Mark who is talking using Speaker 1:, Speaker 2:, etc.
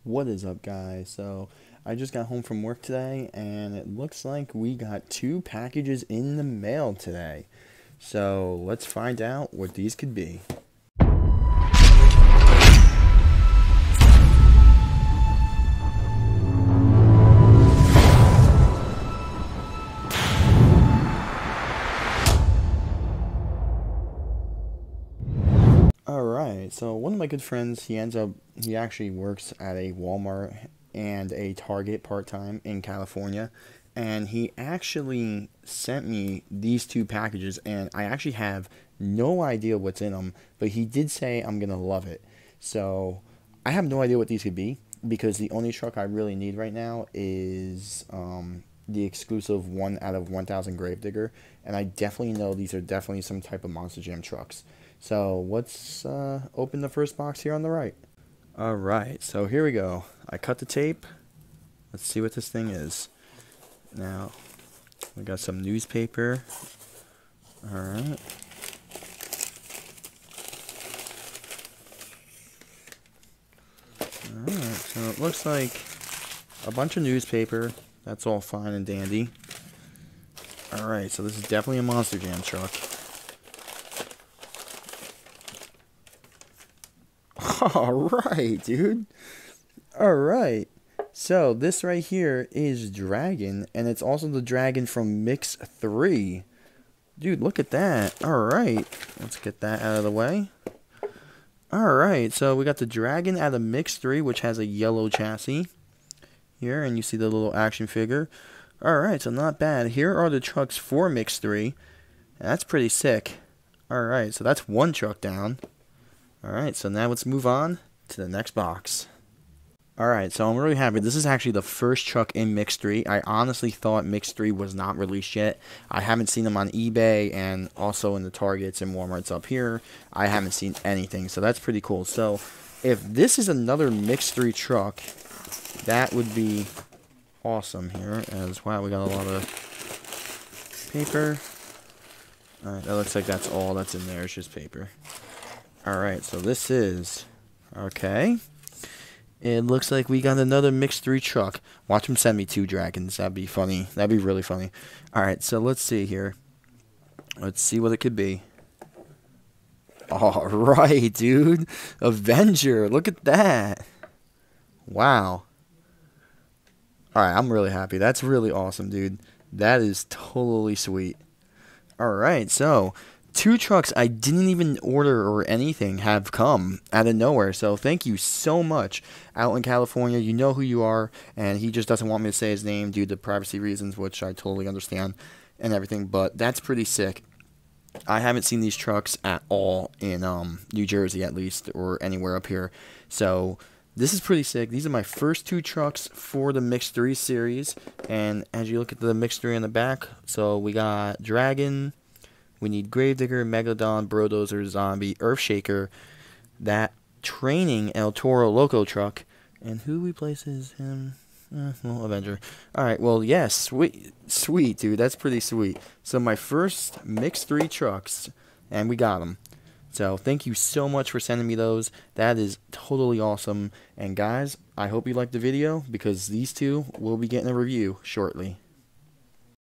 Speaker 1: What is up, guys? So I just got home from work today and it looks like we got two packages in the mail today. So let's find out what these could be. Alright, so one of my good friends, he actually works at a Walmart and a Target part-time in California, and he actually sent me these two packages, and I actually have no idea what's in them, but he did say I'm gonna love it. So I have no idea what these could be, because the only truck I really need right now is the exclusive 1 out of 1,000 Gravedigger, and I definitely know these are definitely some type of Monster Jam trucks. So let's open the first box here on the right. Alright, so here we go. I cut the tape. Let's see what this thing is. Now, we got some newspaper. Alright. Alright, so it looks like a bunch of newspaper. That's all fine and dandy. Alright, so this is definitely a Monster Jam truck. Alright, dude. Alright. So, this right here is Dragon, and it's also the Dragon from Mix 3. Dude, look at that. Alright. Let's get that out of the way. Alright, so we got the Dragon out of Mix 3, which has a yellow chassis. Here, and you see the little action figure. Alright, so not bad. Here are the trucks for Mix 3. That's pretty sick. Alright, so that's one truck down. Alright, so now let's move on to the next box. Alright, so I'm really happy. This is actually the first truck in Mix 3. I honestly thought Mix 3 was not released yet. I haven't seen them on eBay and also in the Targets and Walmarts up here. I haven't seen anything, so that's pretty cool. So, if this is another Mix 3 truck, that would be awesome here. As wow, we got a lot of paper. Alright, that looks like that's all that's in there. It's just paper. Alright, so this is... okay. It looks like we got another Mix 3 truck. Watch him send me 2 dragons. That'd be funny. That'd be really funny. Alright, so let's see here. Let's see what it could be. Alright, dude. Avenger. Look at that. Wow. Alright, I'm really happy. That's really awesome, dude. That is totally sweet. Alright, so... 2 trucks I didn't even order or anything have come out of nowhere. So thank you so much. Out in California, you know who you are, and he just doesn't want me to say his name due to privacy reasons, which I totally understand and everything, but that's pretty sick. I haven't seen these trucks at all in New Jersey, at least, or anywhere up here. So this is pretty sick. These are my first 2 trucks for the Mix 3 series, and as you look at the Mix 3 in the back, so we got Dragon, we need Gravedigger, Megalodon, Brodozer, Zombie, Earthshaker, that training El Toro Loco truck, and who replaces him? Well, Avenger. Alright, well, yes, sweet, dude, that's pretty sweet. So my first Mix 3 trucks, and we got them. So thank you so much for sending me those. That is totally awesome. And guys, I hope you liked the video, because these two will be getting a review shortly.